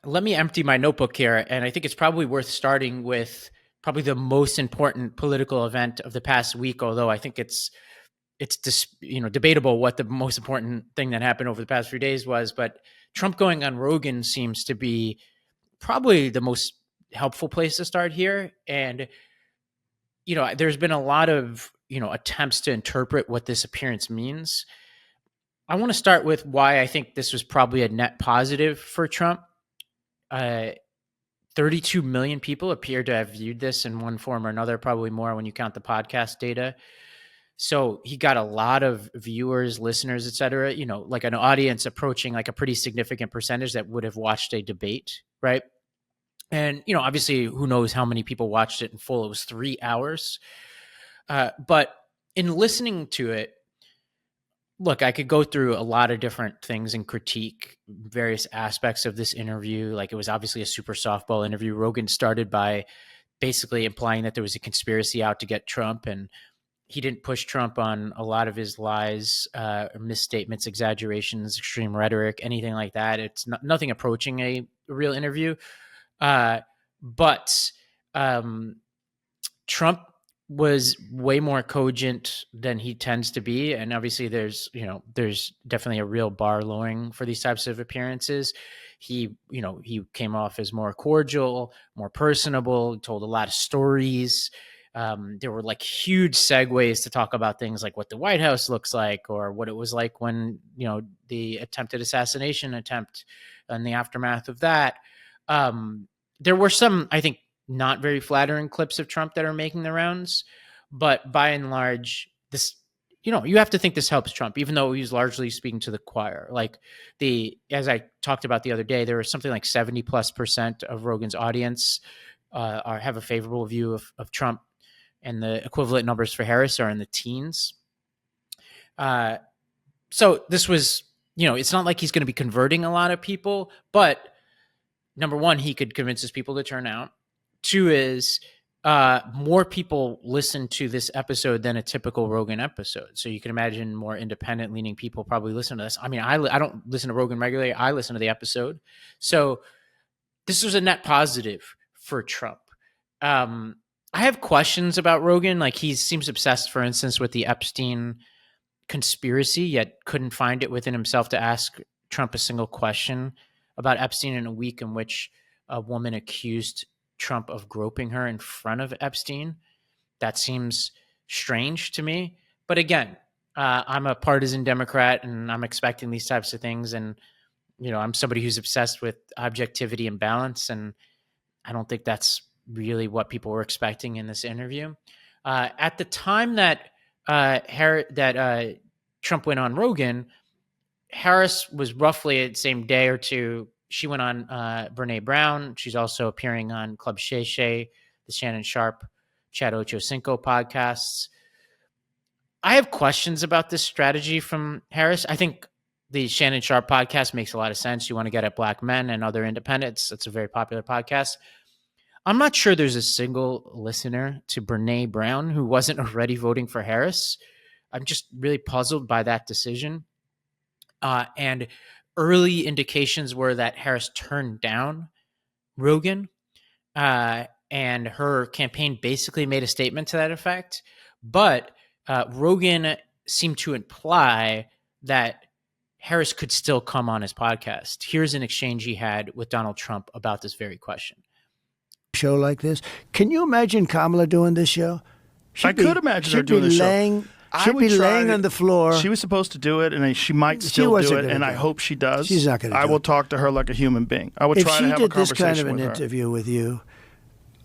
let me empty my notebook here. And I think it's probably worth starting with probably the most important political event of the past week, although I think it's debatable what the most important thing that happened over the past few days was. But Trump going on Rogan seems to be probably the most helpful place to start here. And, there's been a lot of, attempts to interpret what this appearance means. I want to start with why I think this was probably a net positive for Trump. 32 million people appear to have viewed this in one form or another, probably more when you count the podcast data. So he got a lot of viewers, listeners, et cetera, like an audience approaching like a pretty significant percentage that would have watched a debate, right? And, obviously, who knows how many people watched it in full. It was 3 hours. But in listening to it, look, I could go through a lot of different things and critique various aspects of this interview. Like, it was obviously a super softball interview. Rogan started by basically implying that there was a conspiracy out to get Trump, and he didn't push Trump on a lot of his lies, misstatements, exaggerations, extreme rhetoric, anything like that. It's nothing approaching a real interview. But Trump was way more cogent than he tends to be. And obviously there's definitely a real bar lowering for these types of appearances. He came off as more cordial, more personable, told a lot of stories. There were like huge segues to talk about things like what the White House looks like, or what it was like when, the attempted assassination attempt and the aftermath of that. There were some, I think, not very flattering clips of Trump that are making the rounds, but by and large, this, you have to think this helps Trump, even though he's largely speaking to the choir. Like as I talked about the other day, there was something like 70+% of Rogan's audience have a favorable view of Trump, and the equivalent numbers for Harris are in the teens. So this was, it's not like he's going to be converting a lot of people, but number one, he could convince his people to turn out. Two is more people listen to this episode than a typical Rogan episode. So you can imagine more independent leaning people probably listen to this. I mean, I don't listen to Rogan regularly. I listen to the episode. So this was a net positive for Trump. I have questions about Rogan. Like, he seems obsessed, for instance, with the Epstein conspiracy, yet couldn't find it within himself to ask Trump a single question about Epstein in a week in which a woman accused Trump of groping her in front of Epstein. That seems strange to me. But again, I'm a partisan Democrat, and I'm expecting these types of things. And, I'm somebody who's obsessed with objectivity and balance. And I don't think that's really what people were expecting in this interview. At the time that Trump went on Rogan, Harris was roughly the same day or two. She went on Brene Brown. She's also appearing on Club Shay Shay, the Shannon Sharp, Chad Ochocinco podcasts. I have questions about this strategy from Harris. I think the Shannon Sharp podcast makes a lot of sense. You want to get at Black men and other independents. It's a very popular podcast. I'm not sure there's a single listener to Brene Brown who wasn't already voting for Harris. I'm just really puzzled by that decision. And early indications were that Harris turned down Rogan, and her campaign basically made a statement to that effect. But Rogan seemed to imply that Harris could still come on his podcast. Here's an exchange he had with Donald Trump about this very question. Show like this. Can you imagine Kamala doing this show? I could imagine her doing this show. She'd be laying on the floor. She was supposed to do it, and she might still do it, and I hope she does. She's not going to do it. I will talk to her like a human being. I would try to have a conversation with her. If she did this kind of an interview with you,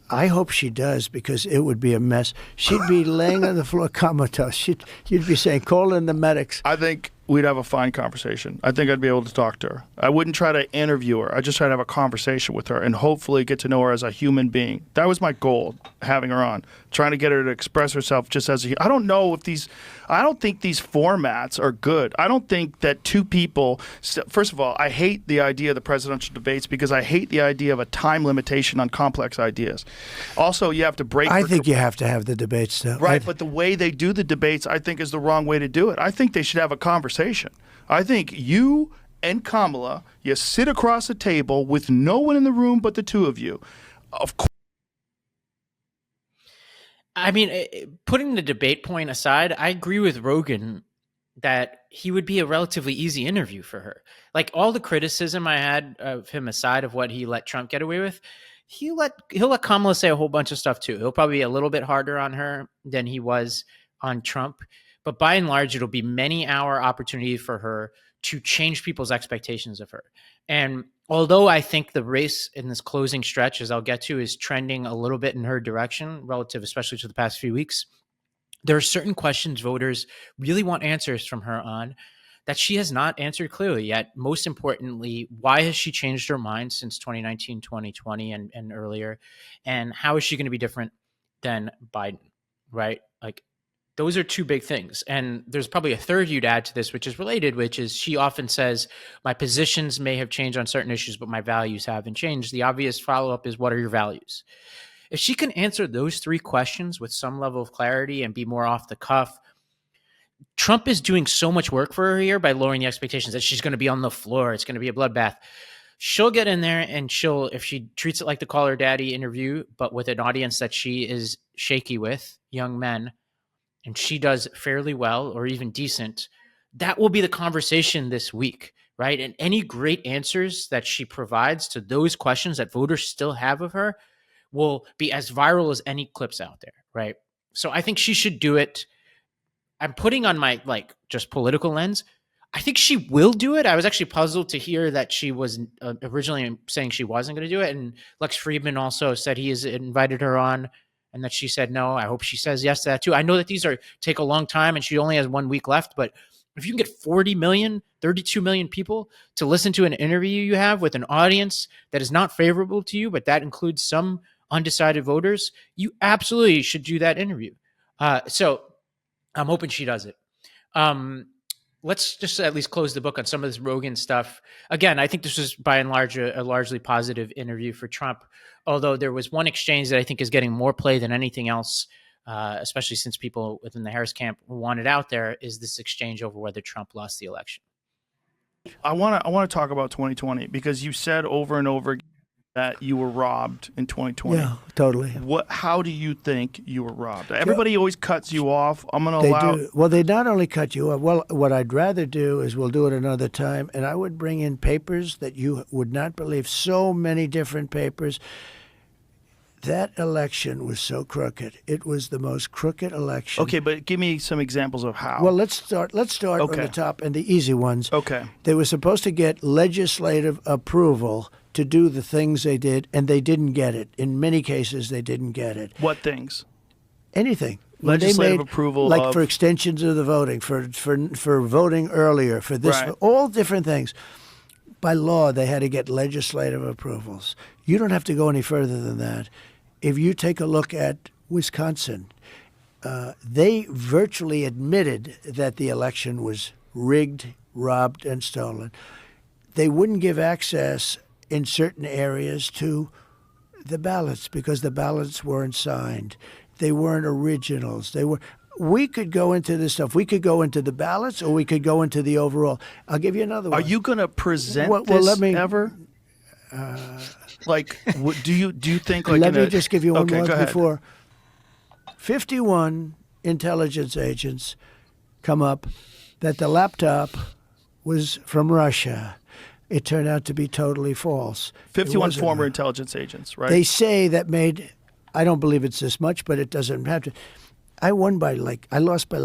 I hope she does, because it would be a mess. She'd be laying on the floor comatose. You'd be saying, call in the medics. I think we'd have a fine conversation. I think I'd be able to talk to her. I wouldn't try to interview her. I'd just try to have a conversation with her and hopefully get to know her as a human being. That was my goal, having her on, trying to get her to express herself just as a. I don't think these formats are good. I don't think that two people. First of all, I hate the idea of the presidential debates because I hate the idea of a time limitation on complex ideas. Also, you have to break. I think you have to have the debates, though. Right, but the way they do the debates, I think, is the wrong way to do it. I think they should have a conversation. I think you and Kamala. You sit across a table with no one in the room but the two of you. Of course. I mean, putting the debate point aside, I agree with Rogan that he would be a relatively easy interview for her. Like all the criticism I had of him aside of what he let Trump get away with, he'll let Kamala say a whole bunch of stuff too. He'll probably be a little bit harder on her than he was on Trump, but by and large, it'll be many hour opportunity for her to change people's expectations of her. And although I think the race in this closing stretch, as I'll get to, is trending a little bit in her direction relative, especially to the past few weeks, there are certain questions voters really want answers from her on that she has not answered clearly yet. Most importantly, why has she changed her mind since 2019, 2020 and earlier? And how is she going to be different than Biden, right? Like those are two big things. And there's probably a third you'd add to this, which is related, which is she often says, my positions may have changed on certain issues, but my values haven't changed. The obvious follow-up is, what are your values? If she can answer those three questions with some level of clarity and be more off the cuff, Trump is doing so much work for her here by lowering the expectations that she's going to be on the floor. It's going to be a bloodbath. She'll get in there and if she treats it like the Call Her Daddy interview, but with an audience that she is shaky with, young men, and she does fairly well or even decent, that will be the conversation this week, right? And any great answers that she provides to those questions that voters still have of her will be as viral as any clips out there, right? So I think she should do it. I'm putting on my just political lens. I think she will do it. I was actually puzzled to hear that she was originally saying she wasn't going to do it. And Lex Friedman also said he has invited her on and that she said no. I hope she says yes to that too. I know that these take a long time and she only has 1 week left, but if you can get 40 million, 32 million people to listen to an interview you have with an audience that is not favorable to you, but that includes some undecided voters, you absolutely should do that interview. So I'm hoping she does it. Let's just at least close the book on some of this Rogan stuff. Again, I think this was by and large a largely positive interview for Trump, although there was one exchange that I think is getting more play than anything else, especially since people within the Harris camp want it out there, is this exchange over whether Trump lost the election. I want to talk about 2020 because you said over and over again that you were robbed in 2020. Yeah, totally. How do you think you were robbed? Everybody always cuts you off. I'm going to They allow. do. Well, they not only cut you off. Well, what I'd rather do is we'll do it another time, and I would bring in papers that you would not believe. So many different papers. That election was so crooked. It was the most crooked election. Okay, but give me some examples of how. Well, let's start from the top and the easy ones. Okay. They were supposed to get legislative approval to do the things they did, and they didn't get it. In many cases, they didn't get it. What things? Anything. Legislative approval for extensions of the voting, for voting earlier, for this, Right. all different things. By law, they had to get legislative approvals. You don't have to go any further than that. If you take a look at Wisconsin, they virtually admitted that the election was rigged, robbed, and stolen. They wouldn't give access in certain areas to the ballots because the ballots weren't signed. They weren't originals. We could go into this stuff. We could go into the ballots, or we could go into the overall. I'll give you another one. Are you going to present this ever? Do you think like? Let me just give you one more go ahead. before. 51 intelligence agents come up that the laptop was from Russia. It turned out to be totally false. 51 former intelligence agents, right? They say that made. I don't believe it's this much, but it doesn't have to. I lost by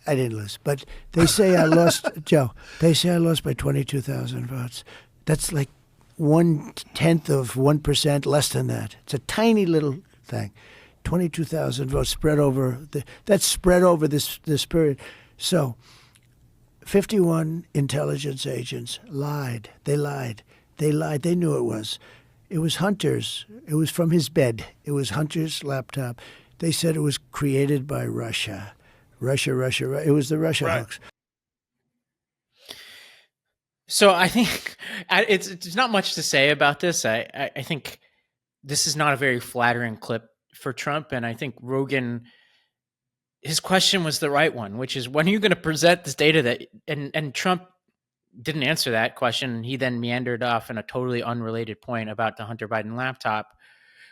I didn't lose, but they say I lost, Joe. They say I lost by 22,000 votes. That's like 1/10 of 1%, less than that. It's a tiny little thing. 22,000 votes spread over this period. So 51 intelligence agents lied. They lied. They lied. They knew it was. It was Hunter's. It was from his bed. It was Hunter's laptop. They said it was created by Russia. Russia. It was the Russia hoax. So I think it's not much to say about this. I think this is not a very flattering clip for Trump. And I think Rogan, his question was the right one, which is, when are you going to present this data and Trump didn't answer that question. He then meandered off in a totally unrelated point about the Hunter Biden laptop,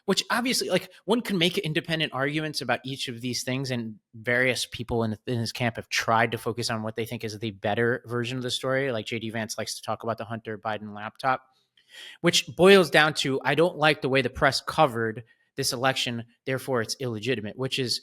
which obviously, like, one can make independent arguments about each of these things, and various people in his camp have tried to focus on what they think is the better version of the story. Like JD Vance likes to talk about the Hunter Biden laptop, which boils down to, I don't like the way the press covered this election, therefore it's illegitimate, which is,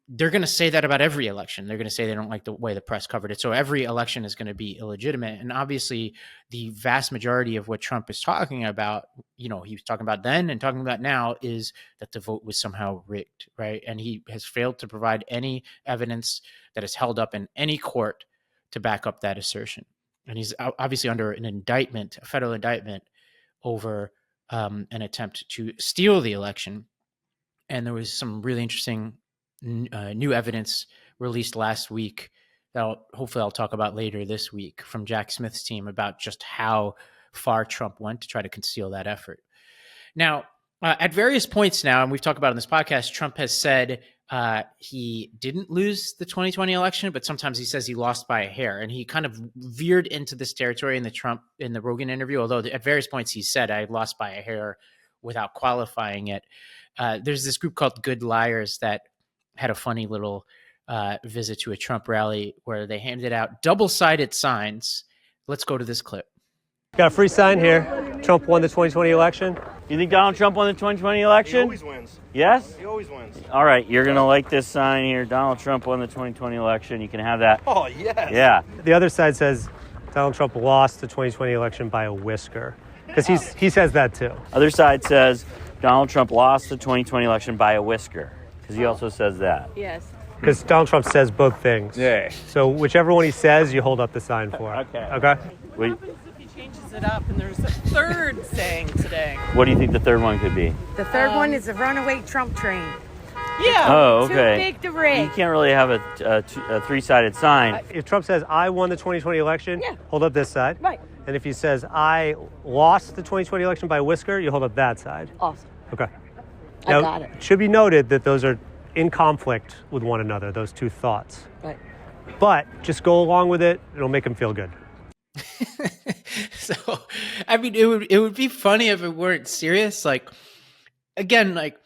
they're going to say that about every election. They're going to say they don't like the way the press covered it. So every election is going to be illegitimate. And obviously the vast majority of what Trump is talking about, he was talking about then and talking about now, is that the vote was somehow rigged, right? And he has failed to provide any evidence that is held up in any court to back up that assertion. And he's obviously under an indictment, a federal indictment, over an attempt to steal the election. And there was some really interesting new evidence released last week that hopefully I'll talk about later this week from Jack Smith's team about just how far Trump went to try to conceal that effort. Now, at various points now, and we've talked about it on this podcast, Trump has said he didn't lose the 2020 election, but sometimes he says he lost by a hair. And he kind of veered into this territory in the Rogan interview, although at various points he said, I lost by a hair, without qualifying it. There's this group called Good Liars that had a funny little visit to a Trump rally where they handed out double-sided signs. Let's go to this clip. Got a free sign here. Trump won the 2020 election. You think Donald Trump won the 2020 election? He always wins. Yes? He always wins. All right, you're going to like this sign here. Donald Trump won the 2020 election. You can have that. Oh, yes. Yeah. The other side says Donald Trump lost the 2020 election by a whisker. Because he says that too. Other side says Donald Trump lost the 2020 election by a whisker. Because he also says that. Yes. Because Donald Trump says both things. Yeah. So whichever one he says, you hold up the sign for. Okay. Okay? Wait, What happens if he changes it up and there's a third saying today? what do you think the third one could be? The third one is the runaway Trump train. Yeah. Oh, Too okay. big to You rig. can't really have a three-sided sign. If Trump says, I won the 2020 election, Yeah. hold up this side. Right. And if he says, I lost the 2020 election by a whisker, you hold up that side. Awesome. Okay. I Now, got it. should be noted that those are in conflict with one another, those two thoughts. Right. But just go along with it. It'll make him feel good. So, I mean, it would be funny if it weren't serious. Like, again, like,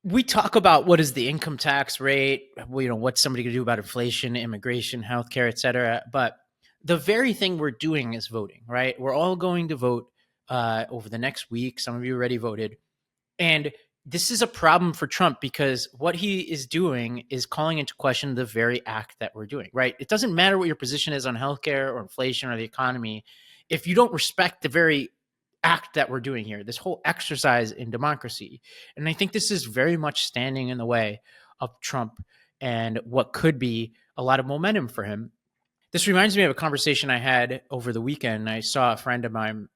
we talk about what is the income tax rate, what's somebody going to do about inflation, immigration, healthcare, et cetera. But the very thing we're doing is voting, right? We're all going to vote over the next week. Some of you already voted. And this is a problem for Trump because what he is doing is calling into question the very act that we're doing, right? It doesn't matter what your position is on healthcare or inflation or the economy. If you don't respect the very act that we're doing here, this whole exercise in democracy. And I think this is very much standing in the way of Trump and what could be a lot of momentum for him. This reminds me of a conversation I had over the weekend. I saw a friend of mine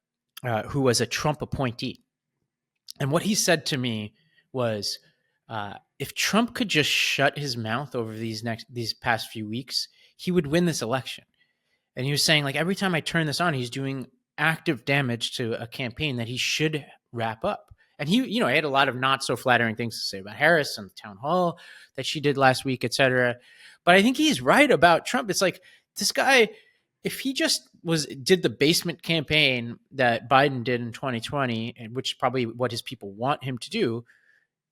who was a Trump appointee. And what he said to me was, if Trump could just shut his mouth over these past few weeks, he would win this election. And he was saying, like, every time I turn this on, he's doing active damage to a campaign that he should wrap up. And he had a lot of not so flattering things to say about Harris and the town hall that she did last week, et cetera. But I think he's right about Trump. It's like, this guy, if he just did the basement campaign that Biden did in 2020, and which is probably what his people want him to do,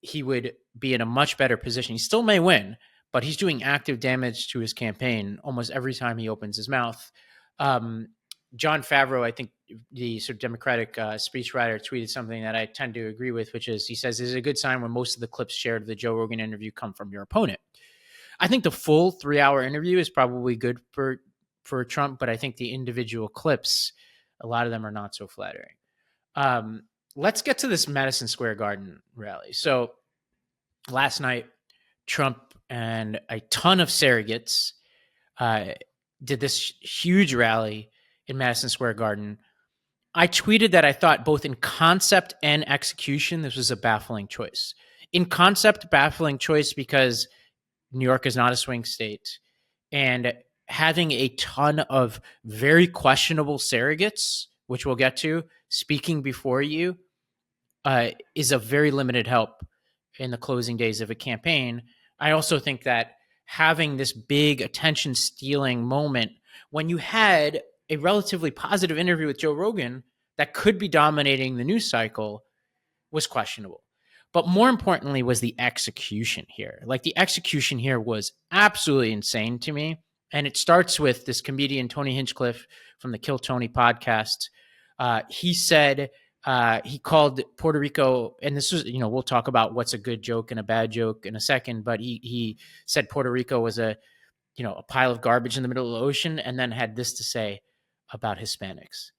he would be in a much better position. He still may win, but he's doing active damage to his campaign almost every time he opens his mouth. John Favreau, I think the sort of Democratic speechwriter, tweeted something that I tend to agree with, which is, he says, "This is a good sign when most of the clips shared of the Joe Rogan interview come from your opponent." I think the full 3-hour interview is probably good for Trump, but I think the individual clips, a lot of them are not so flattering. Let's get to this Madison Square Garden rally. So last night, Trump and a ton of surrogates did this huge rally in Madison Square Garden. I tweeted that I thought both in concept and execution, this was a baffling choice. In concept, baffling choice because New York is not a swing state, and having a ton of very questionable surrogates, which we'll get to, speaking before you is a very limited help in the closing days of a campaign. I also think that having this big attention-stealing moment when you had a relatively positive interview with Joe Rogan that could be dominating the news cycle, was questionable. But more importantly was the execution here. Like, the execution here was absolutely insane to me. And it starts with this comedian, Tony Hinchcliffe, from the Kill Tony podcast. He said, he called Puerto Rico, and this was, we'll talk about what's a good joke and a bad joke in a second, but he said Puerto Rico was a pile of garbage in the middle of the ocean, and then had this to say about Hispanics.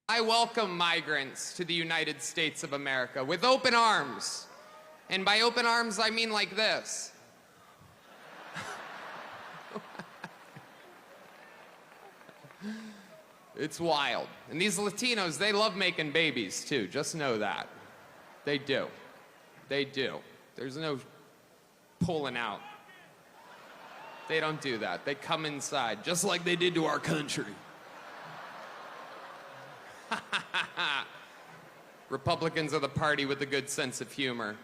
I welcome migrants to the United States of America with open arms. And by open arms, I mean like this. It's wild. And these Latinos, they love making babies too. Just know that. They do. They do. There's no pulling out. They don't do that. They come inside, just like they did to our country. Republicans are the party with a good sense of humor.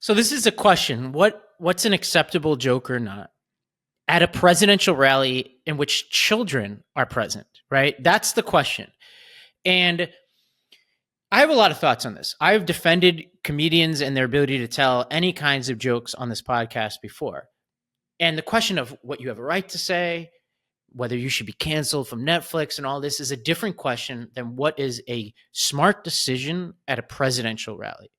So this is a question. What's an acceptable joke or not at a presidential rally in which children are present, right? That's the question. And I have a lot of thoughts on this. I've defended comedians and their ability to tell any kinds of jokes on this podcast before. And the question of what you have a right to say, whether you should be canceled from Netflix and all this, is a different question than what is a smart decision at a presidential rally.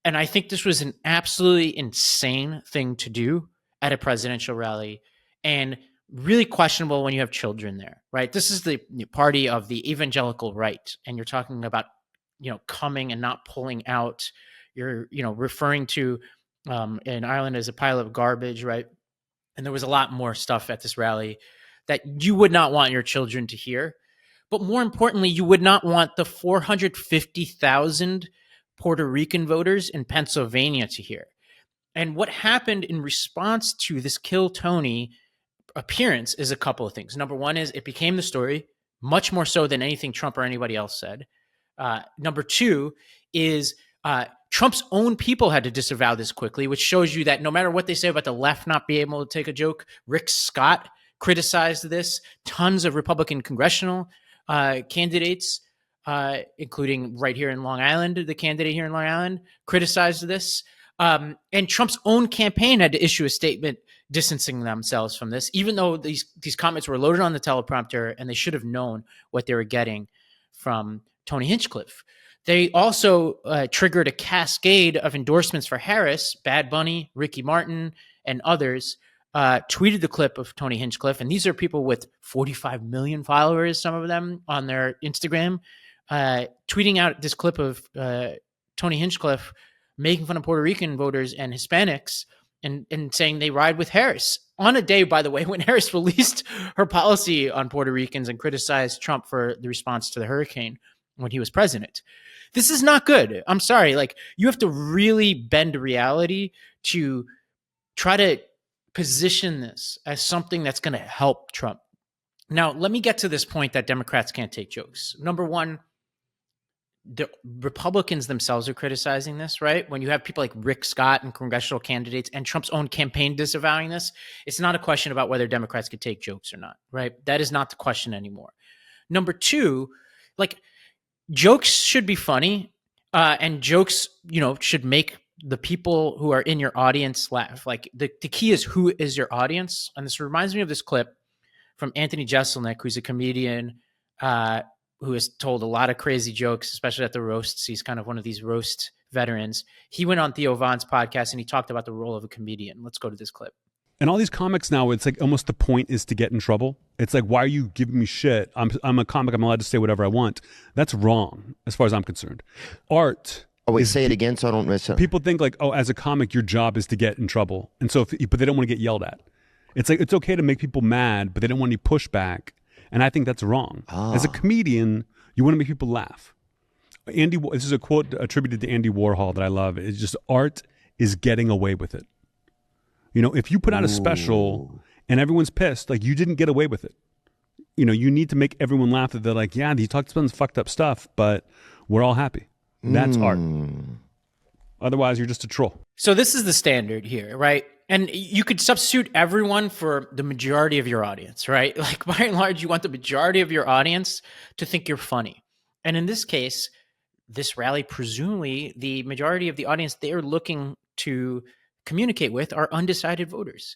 And I think this was an absolutely insane thing to do at a presidential rally, and really questionable when you have children there, right? This is the party of the evangelical right, and you're talking about, coming and not pulling out. You're, referring to an island as a pile of garbage, right? And there was a lot more stuff at this rally that you would not want your children to hear. But more importantly, you would not want the 450,000 Puerto Rican voters in Pennsylvania to hear. And what happened in response to this Kill Tony appearance is a couple of things. Number one is it became the story, much more so than anything Trump or anybody else said. Number two is Trump's own people had to disavow this quickly, which shows you that no matter what they say about the left not being able to take a joke, Rick Scott criticized this. Tons of Republican congressional candidates, including right here in Long Island, the candidate here in Long Island, criticized this. And Trump's own campaign had to issue a statement distancing themselves from this, even though these comments were loaded on the teleprompter and they should have known what they were getting from Tony Hinchcliffe. They also triggered a cascade of endorsements for Harris. Bad Bunny, Ricky Martin, and others tweeted the clip of Tony Hinchcliffe. And these are people with 45 million followers, some of them, on their Instagram, tweeting out this clip of Tony Hinchcliffe making fun of Puerto Rican voters and Hispanics and saying they ride with Harris. On a day, by the way, when Harris released her policy on Puerto Ricans and criticized Trump for the response to the hurricane when he was president. This is not good. I'm sorry. Like, you have to really bend reality to try to position this as something that's going to help Trump. Now, let me get to this point that Democrats can't take jokes. Number one, the Republicans themselves are criticizing this, right? When you have people like Rick Scott and congressional candidates and Trump's own campaign disavowing this, it's not a question about whether Democrats could take jokes or not, right? That is not the question anymore. Number two, like, jokes should be funny, and jokes, should make the people who are in your audience laugh. Like, the key is, who is your audience? And this reminds me of this clip from Anthony Jeselnik, who's a comedian who has told a lot of crazy jokes, especially at the roasts. He's kind of one of these roast veterans. He went on Theo Von's podcast and he talked about the role of a comedian. Let's go to this clip. And all these comics now, it's like almost the point is to get in trouble. It's like, why are you giving me shit? I'm a comic. I'm allowed to say whatever I want. That's wrong, as far as I'm concerned. Art. Oh, wait, say it again so I don't miss it. People think like, oh, as a comic, your job is to get in trouble. And so, but they don't want to get yelled at. It's like, it's okay to make people mad, but they don't want any pushback. And I think that's wrong. As a comedian, you want to make people laugh. This is a quote attributed to Andy Warhol that I love. It's just, art is getting away with it. If you put out a special and everyone's pissed, like, you didn't get away with it. You need to make everyone laugh that they're like, yeah, he talked about some fucked up stuff, but we're all happy. That's art. Otherwise, you're just a troll. So this is the standard here, right? And you could substitute everyone for the majority of your audience, right? Like by and large, you want the majority of your audience to think you're funny. And in this case, this rally, presumably the majority of the audience they're looking to communicate with are undecided voters.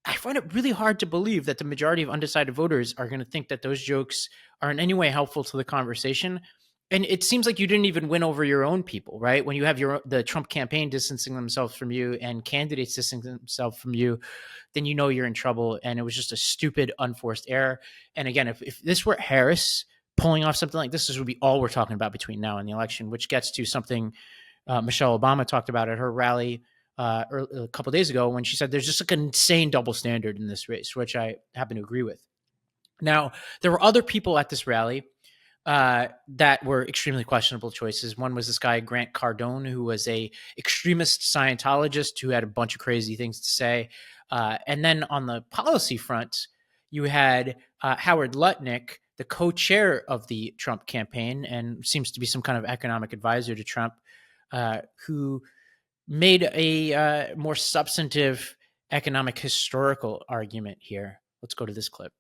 I find it really hard to believe that the majority of undecided voters are going to think that those jokes are in any way helpful to the conversation. And it seems like you didn't even win over your own people, right? When you have the Trump campaign distancing themselves from you and candidates distancing themselves from you, then you know you're in trouble. And it was just a stupid, unforced error. And again, if this were Harris pulling off something like this would be all we're talking about between now and the election, which gets to something Michelle Obama talked about at her rally a couple of days ago when she said there's just like an insane double standard in this race, which I happen to agree with. Now, there were other people at this rally that were extremely questionable choices. One was this guy, Grant Cardone, who was a extremist Scientologist who had a bunch of crazy things to say. And then on the policy front, you had Howard Lutnick, the co-chair of the Trump campaign and seems to be some kind of economic advisor to Trump, who made a more substantive economic historical argument here. Let's go to this clip.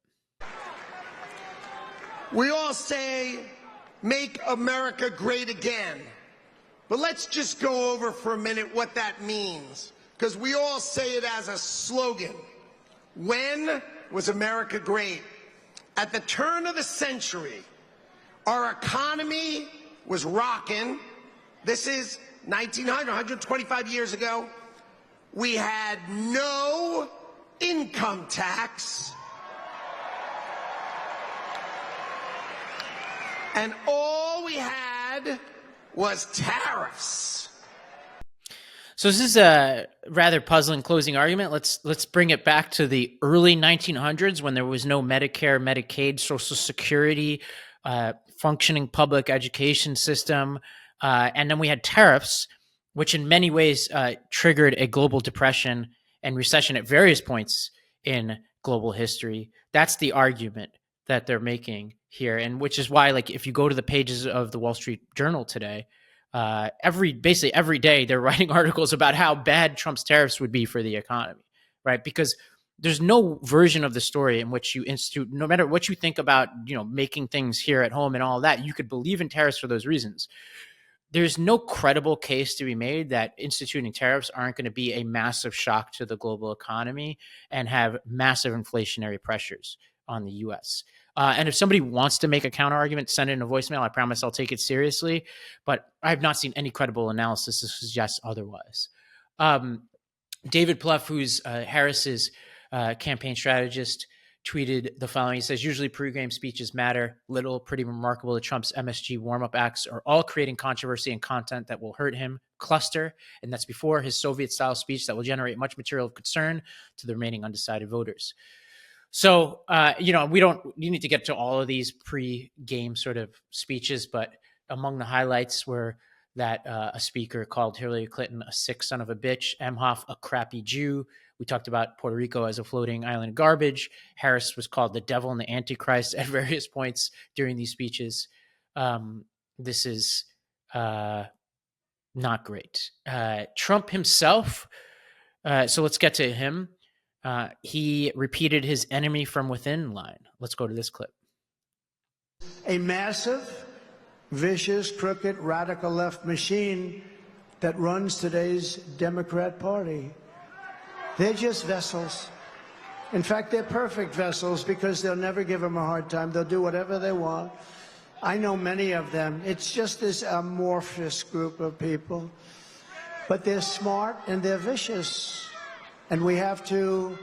We all say, make America great again. But let's just go over for a minute what that means, because we all say it as a slogan. When was America great? At the turn of the century, our economy was rocking. This is 1900, 125 years ago. We had no income tax. And all we had was tariffs. So this is a rather puzzling closing argument. Let's bring it back to the early 1900s when there was no Medicare, Medicaid, Social Security, functioning public education system, and then we had tariffs, which in many ways triggered a global depression and recession at various points in global history. That's the argument that they're making here, and which is why, like, if you go to the pages of the Wall Street Journal today, basically every day they're writing articles about how bad Trump's tariffs would be for the economy, right? Because there's no version of the story in which you institute, no matter what you think about, making things here at home and all that, you could believe in tariffs for those reasons. There's no credible case to be made that instituting tariffs aren't going to be a massive shock to the global economy and have massive inflationary pressures on the U.S. And if somebody wants to make a counter argument, send in a voicemail. I promise I'll take it seriously. But I have not seen any credible analysis to suggest otherwise. David Plouffe, who's Harris's campaign strategist, tweeted the following. He says, usually pregame speeches matter little. Pretty remarkable that Trump's MSG warm-up acts are all creating controversy and content that will hurt him. Cluster. And that's before his Soviet-style speech that will generate much material of concern to the remaining undecided voters. So, you need to get to all of these pre-game sort of speeches, but among the highlights were that a speaker called Hillary Clinton a sick son of a bitch, Emhoff a crappy Jew. We talked about Puerto Rico as a floating island of garbage. Harris was called the devil and the Antichrist at various points during these speeches. This is not great. Trump himself, so let's get to him. He repeated his enemy from within line. Let's go to this clip. A massive, vicious, crooked, radical left machine that runs today's Democrat Party. They're just vessels. In fact, they're perfect vessels because they'll never give them a hard time. They'll do whatever they want. I know many of them. It's just this amorphous group of people. But they're smart and they're vicious. And we have to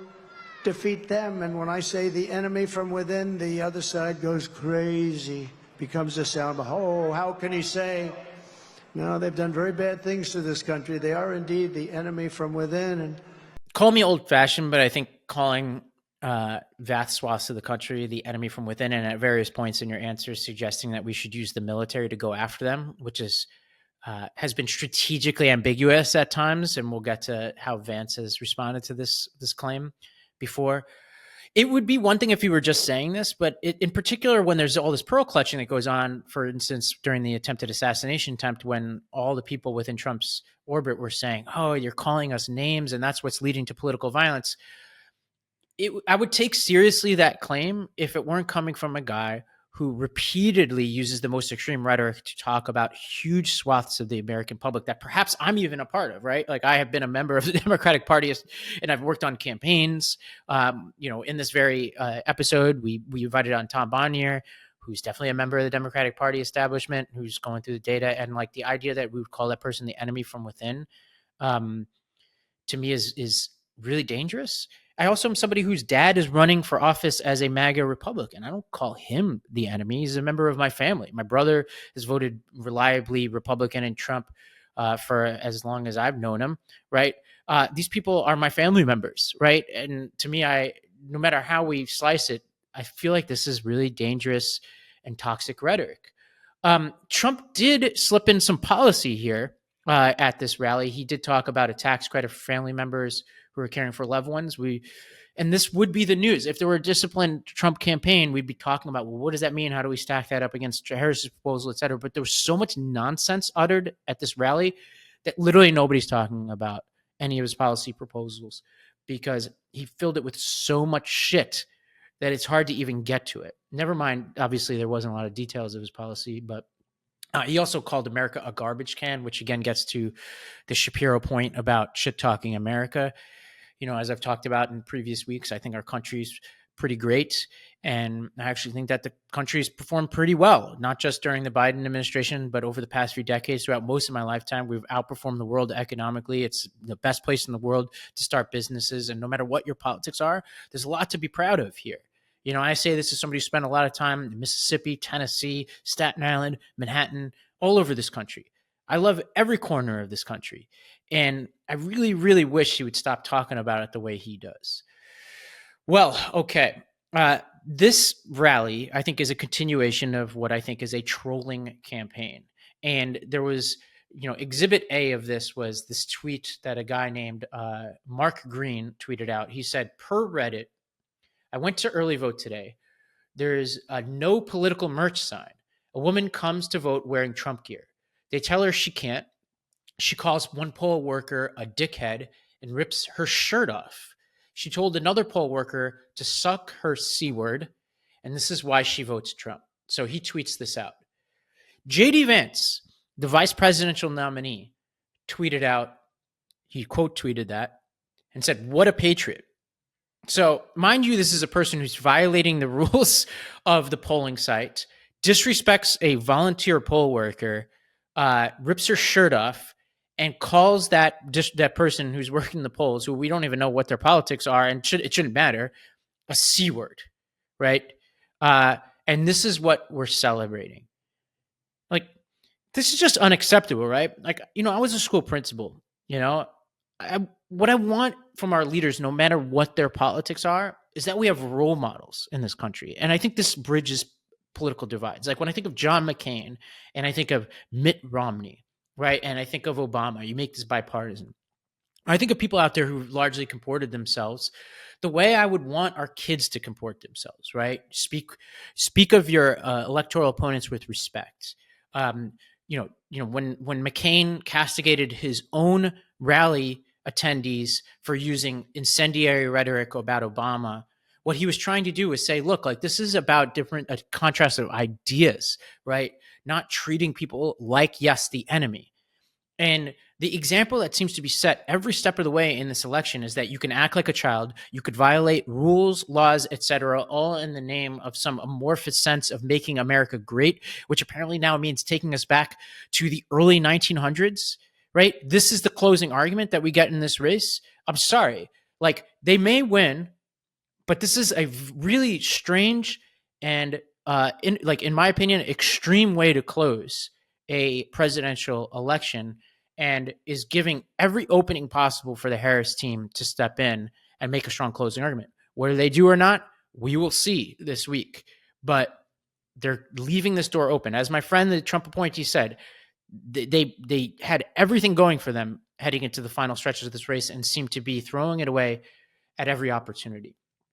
defeat them. And when I say the enemy from within, the other side goes crazy, becomes a sound. Oh, how can he say? No, they've done very bad things to this country. They are indeed the enemy from within. And call me old-fashioned, but I think calling vast swaths of the country the enemy from within, and at various points in your answers suggesting that we should use the military to go after them, which is has been strategically ambiguous at times, and we'll get to how Vance has responded to this claim before. It would be one thing if you were just saying this, but in particular, when there's all this pearl clutching that goes on, for instance, during the attempted assassination attempt, when all the people within Trump's orbit were saying, oh, you're calling us names and that's what's leading to political violence. I would take seriously that claim if it weren't coming from a guy who repeatedly uses the most extreme rhetoric to talk about huge swaths of the American public that perhaps I'm even a part of, right? Like I have been a member of the Democratic Party and I've worked on campaigns. In this very episode, we invited on Tom Bonnier, who's definitely a member of the Democratic Party establishment, who's going through the data. And like the idea that we would call that person the enemy from within, to me is really dangerous. I also am somebody whose dad is running for office as a MAGA Republican. I don't call him the enemy. He's a member of my family. My brother has voted reliably Republican and Trump for as long as I've known him, right? These people are my family members, right? And to me, no matter how we slice it, I feel like this is really dangerous and toxic rhetoric. Trump did slip in some policy here at this rally. He did talk about a tax credit for family members who are caring for loved ones. And this would be the news. If there were a disciplined Trump campaign, we'd be talking about, well, what does that mean? How do we stack that up against Harris's proposal, et cetera? But there was so much nonsense uttered at this rally that literally nobody's talking about any of his policy proposals because he filled it with so much shit that it's hard to even get to it. Never mind, obviously, there wasn't a lot of details of his policy, but he also called America a garbage can, which again gets to the Shapiro point about shit-talking America. As I've talked about in previous weeks, I think our country's pretty great. And I actually think that the country's performed pretty well, not just during the Biden administration, but over the past few decades. Throughout most of my lifetime, we've outperformed the world economically. It's the best place in the world to start businesses. And no matter what your politics are, there's a lot to be proud of here. I say this as somebody who spent a lot of time in Mississippi, Tennessee, Staten Island, Manhattan, all over this country. I love every corner of this country. And I really, really wish he would stop talking about it the way he does. Well, okay. This rally, I think, is a continuation of what I think is a trolling campaign. And there was, exhibit A of this was this tweet that a guy named Mark Green tweeted out. He said, per Reddit, I went to early vote today. There's a no political merch sign. A woman comes to vote wearing Trump gear. They tell her she can't. She calls one poll worker a dickhead and rips her shirt off. She told another poll worker to suck her C word, and this is why she votes Trump. So he tweets this out. J.D. Vance, the vice presidential nominee, tweeted out, he quote tweeted that and said, "What a patriot." So mind you, this is a person who's violating the rules of the polling site, disrespects a volunteer poll worker, rips her shirt off, and calls that person who's working the polls, who we don't even know what their politics are, and it shouldn't matter, a C word, right? And this is what we're celebrating. Like, this is just unacceptable, right? Like, I was a school principal, what I want from our leaders, no matter what their politics are, is that we have role models in this country. And I think this bridges political divides. Like when I think of John McCain and I think of Mitt Romney, right? And I think of Obama, you make this bipartisan. I think of people out there who largely comported themselves the way I would want our kids to comport themselves, right? Speak of your electoral opponents with respect. When McCain castigated his own rally attendees for using incendiary rhetoric about Obama, what he was trying to do was say, look, like this is about a contrast of ideas, right? Not treating people like, yes, the enemy. And the example that seems to be set every step of the way in this election is that you can act like a child, you could violate rules, laws, etc., all in the name of some amorphous sense of making America great, which apparently now means taking us back to the early 1900s, right? This is the closing argument that we get in this race. I'm sorry. Like, they may win, but this is a really strange and, in my opinion, extreme way to close a presidential election, and is giving every opening possible for the Harris team to step in and make a strong closing argument. Whether they do or not, we will see this week. But they're leaving this door open. As my friend, the Trump appointee, said, they had everything going for them heading into the final stretches of this race and seem to be throwing it away at every opportunity.